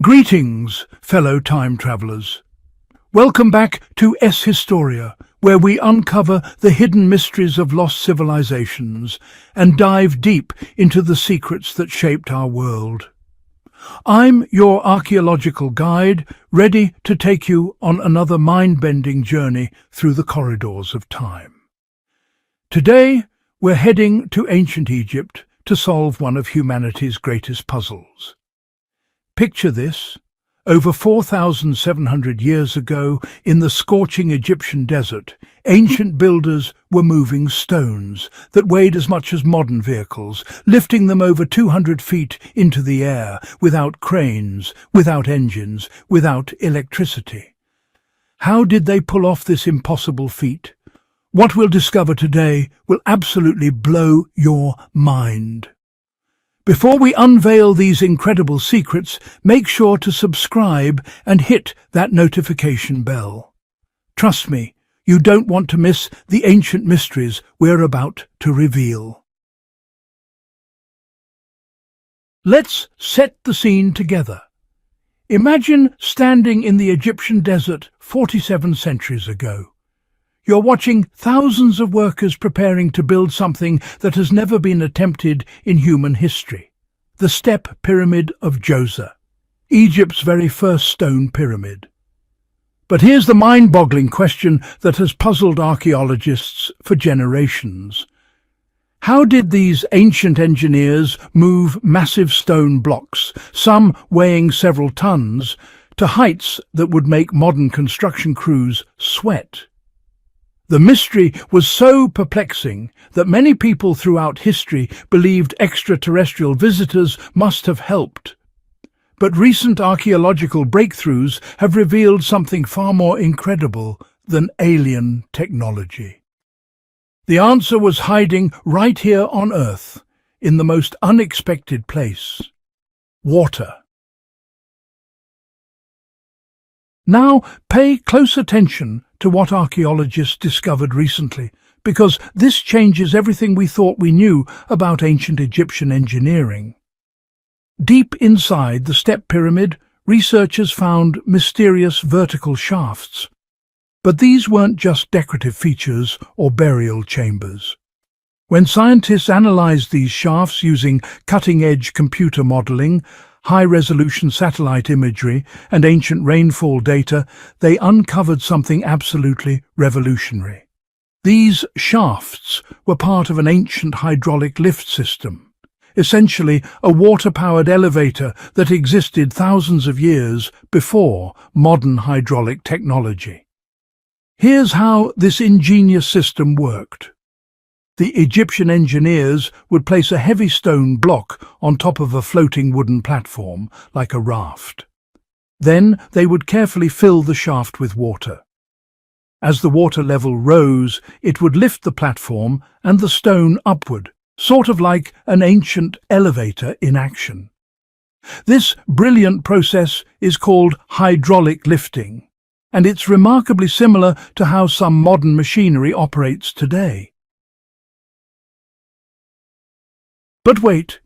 Greetings, fellow time travelers. Welcome back to Historia, where we uncover the hidden mysteries of lost civilizations and dive deep into the secrets that shaped our world. I'm your archaeological guide, ready to take you on another mind-bending journey through the corridors of time. Today, we're heading to ancient Egypt to solve one of humanity's greatest puzzles. Picture this. Over 4,700 years ago, in the scorching Egyptian desert, ancient builders were moving stones that weighed as much as modern vehicles, lifting them over 200 feet into the air, without cranes, without engines, without electricity. How did they pull off this impossible feat? What we'll discover today will absolutely blow your mind. Before we unveil these incredible secrets, make sure to subscribe and hit that notification bell. Trust me, you don't want to miss the ancient mysteries we're about to reveal. Let's set the scene together. Imagine standing in the Egyptian desert 47 centuries ago. You're watching thousands of workers preparing to build something that has never been attempted in human history. The Step Pyramid of Giza, Egypt's very first stone pyramid. But here's the mind-boggling question that has puzzled archaeologists for generations. How did these ancient engineers move massive stone blocks, some weighing several tons, to heights that would make modern construction crews sweat? The mystery was so perplexing that many people throughout history believed extraterrestrial visitors must have helped. But recent archaeological breakthroughs have revealed something far more incredible than alien technology. The answer was hiding right here on Earth, in the most unexpected place: water. Now pay close attention to what archaeologists discovered recently, because this changes everything we thought we knew about ancient Egyptian engineering. Deep inside the Step Pyramid, researchers found mysterious vertical shafts. But these weren't just decorative features or burial chambers. When scientists analyzed these shafts using cutting-edge computer modeling, high-resolution satellite imagery, and ancient rainfall data, they uncovered something absolutely revolutionary. These shafts were part of an ancient hydraulic lift system, essentially a water-powered elevator that existed thousands of years before modern hydraulic technology. Here's how this ingenious system worked. The Egyptian engineers would place a heavy stone block on top of a floating wooden platform, like a raft. Then they would carefully fill the shaft with water. As the water level rose, it would lift the platform and the stone upward, sort of like an ancient elevator in action. This brilliant process is called hydraulic lifting, and it's remarkably similar to how some modern machinery operates today. But wait,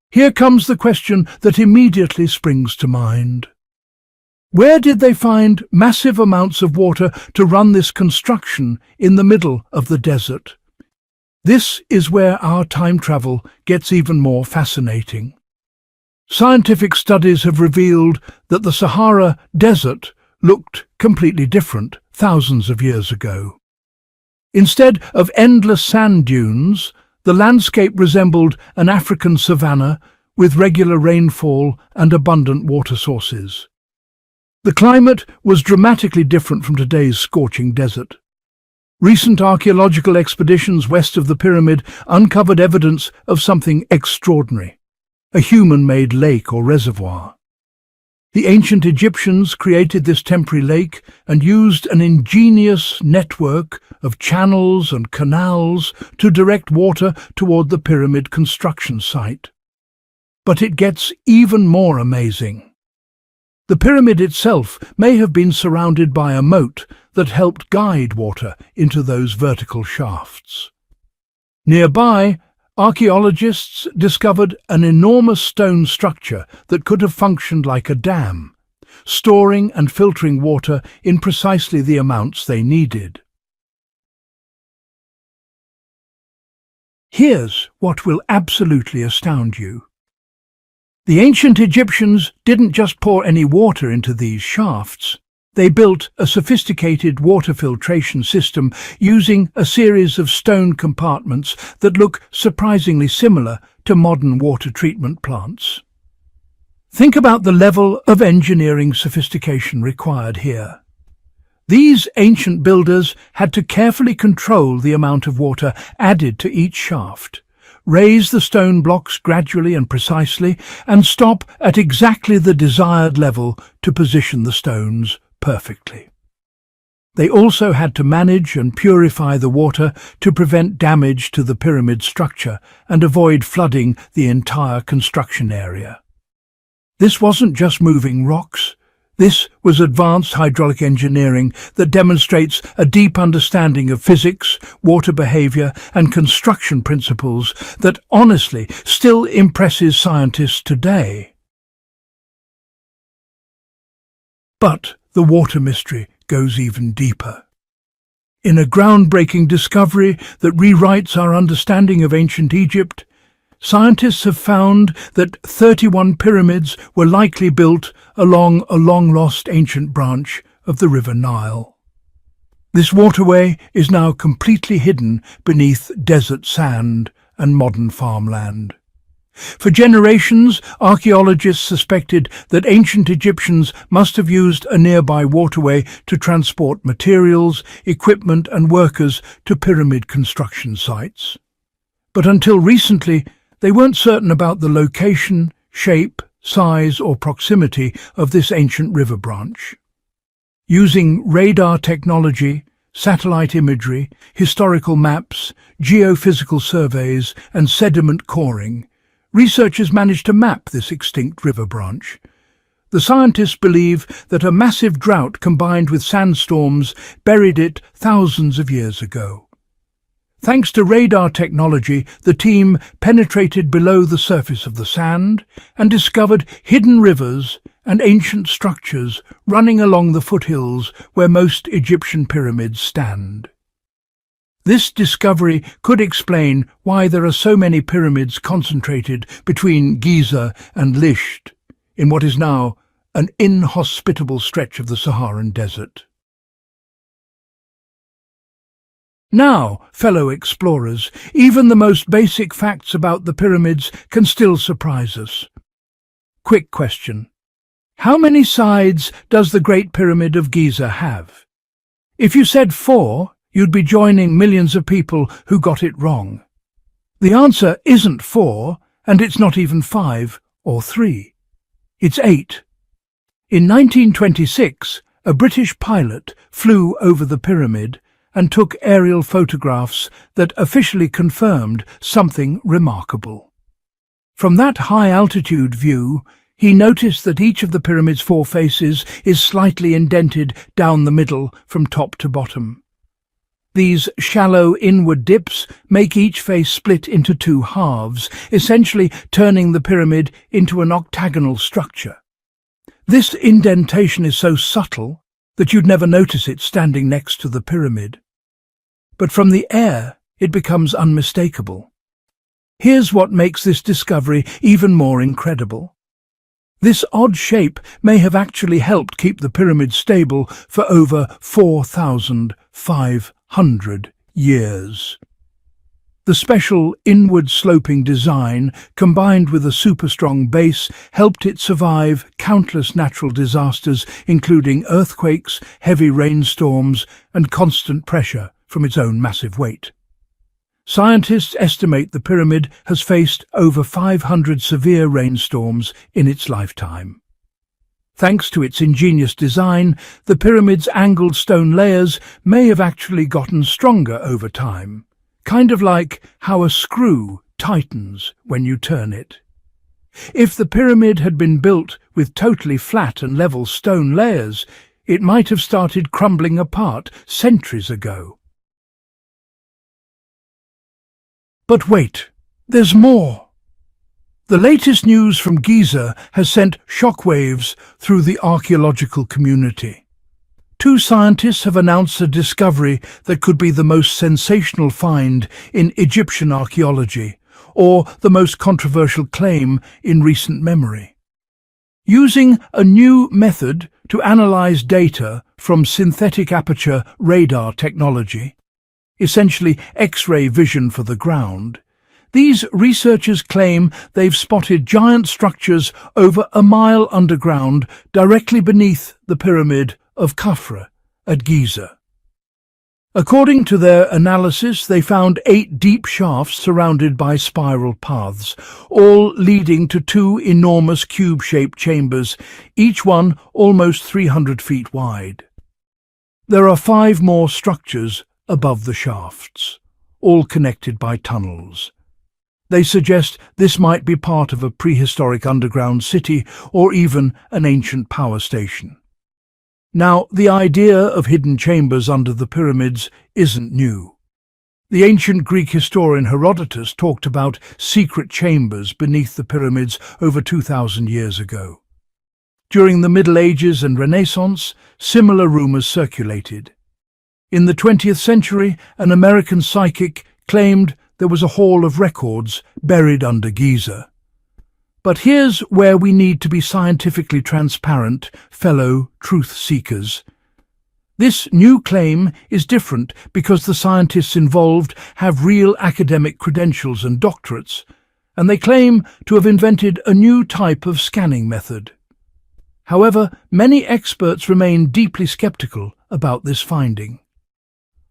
here comes the question that immediately springs to mind. Where did they find massive amounts of water to run this construction in the middle of the desert? This is where our time travel gets even more fascinating. Scientific studies have revealed that the Sahara Desert looked completely different thousands of years ago. Instead of endless sand dunes, the landscape resembled an African savanna with regular rainfall and abundant water sources. The climate was dramatically different from today's scorching desert. Recent archaeological expeditions west of the pyramid uncovered evidence of something extraordinary: a human-made lake or reservoir. The ancient Egyptians created this temporary lake and used an ingenious network of channels and canals to direct water toward the pyramid construction site. But it gets even more amazing. The pyramid itself may have been surrounded by a moat that helped guide water into those vertical shafts. Nearby, Archaeologists discovered an enormous stone structure that could have functioned like a dam, storing and filtering water in precisely the amounts they needed. Here's what will absolutely astound you. The ancient Egyptians didn't just pour any water into these shafts. They built a sophisticated water filtration system using a series of stone compartments that look surprisingly similar to modern water treatment plants. Think about the level of engineering sophistication required here. These ancient builders had to carefully control the amount of water added to each shaft, raise the stone blocks gradually and precisely, and stop at exactly the desired level to position the stones perfectly. They also had to manage and purify the water to prevent damage to the pyramid structure and avoid flooding the entire construction area. This wasn't just moving rocks. This was advanced hydraulic engineering that demonstrates a deep understanding of physics, water behavior, and construction principles that honestly still impresses scientists today. But the water mystery goes even deeper. In a groundbreaking discovery that rewrites our understanding of ancient Egypt, scientists have found that 31 pyramids were likely built along a long-lost ancient branch of the River Nile. This waterway is now completely hidden beneath desert sand and modern farmland. For generations, archaeologists suspected that ancient Egyptians must have used a nearby waterway to transport materials, equipment and workers to pyramid construction sites. But until recently, they weren't certain about the location, shape, size or proximity of this ancient river branch. Using radar technology, satellite imagery, historical maps, geophysical surveys and sediment coring, researchers managed to map this extinct river branch. The scientists believe that a massive drought combined with sandstorms buried it thousands of years ago. Thanks to radar technology, the team penetrated below the surface of the sand and discovered hidden rivers and ancient structures running along the foothills where most Egyptian pyramids stand. This discovery could explain why there are so many pyramids concentrated between Giza and Lisht, in what is now an inhospitable stretch of the Saharan desert. Now, fellow explorers, even the most basic facts about the pyramids can still surprise us. Quick question. How many sides does the Great Pyramid of Giza have? If you said 4, you'd be joining millions of people who got it wrong. The answer isn't 4, and it's not even 5 or 3. It's 8. In 1926, a British pilot flew over the pyramid and took aerial photographs that officially confirmed something remarkable. From that high-altitude view, he noticed that each of the pyramid's 4 faces is slightly indented down the middle from top to bottom. These shallow inward dips make each face split into 2 halves, essentially turning the pyramid into an octagonal structure. This indentation is so subtle that you'd never notice it standing next to the pyramid. But from the air, it becomes unmistakable. Here's what makes this discovery even more incredible. This odd shape may have actually helped keep the pyramid stable for over 4,500 years. The special inward-sloping design, combined with a super-strong base, helped it survive countless natural disasters, including earthquakes, heavy rainstorms, and constant pressure from its own massive weight. Scientists estimate the pyramid has faced over 500 severe rainstorms in its lifetime. Thanks to its ingenious design, the pyramid's angled stone layers may have actually gotten stronger over time, kind of like how a screw tightens when you turn it. If the pyramid had been built with totally flat and level stone layers, it might have started crumbling apart centuries ago. But wait, There's more. The latest news from Giza has sent shockwaves through the archaeological community. Two scientists have announced a discovery that could be the most sensational find in Egyptian archaeology, or the most controversial claim in recent memory. Using a new method to analyze data from synthetic aperture radar technology, essentially X-ray vision for the ground, these researchers claim they've spotted giant structures over a mile underground directly beneath the pyramid of Khafra at Giza. According to their analysis, they found 8 deep shafts surrounded by spiral paths, all leading to 2 enormous cube-shaped chambers, each one almost 300 feet wide. There are 5 more structures above the shafts, all connected by tunnels. They suggest this might be part of a prehistoric underground city or even an ancient power station. Now, the idea of hidden chambers under the pyramids isn't new. The ancient Greek historian Herodotus talked about secret chambers beneath the pyramids over 2,000 years ago. During the Middle Ages and Renaissance, similar rumors circulated. In the 20th century, an American psychic claimed there was a hall of records buried under Giza. But here's where we need to be scientifically transparent, fellow truth-seekers. This new claim is different because the scientists involved have real academic credentials and doctorates, and they claim to have invented a new type of scanning method. However, many experts remain deeply skeptical about this finding.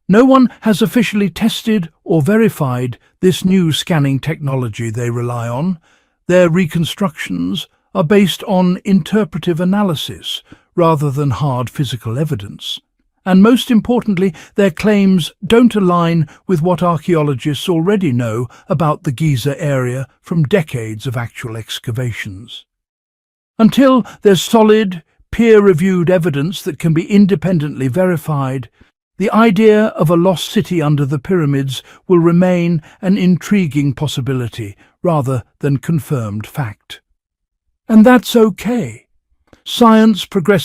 No one has officially tested or verified this new scanning technology they rely on. Their reconstructions are based on interpretive analysis rather than hard physical evidence. And most importantly, their claims don't align with what archaeologists already know about the Giza area from decades of actual excavations. Until there's solid, peer-reviewed evidence that can be independently verified, the idea of a lost city under the pyramids will remain an intriguing possibility rather than confirmed fact. And that's okay. Science progresses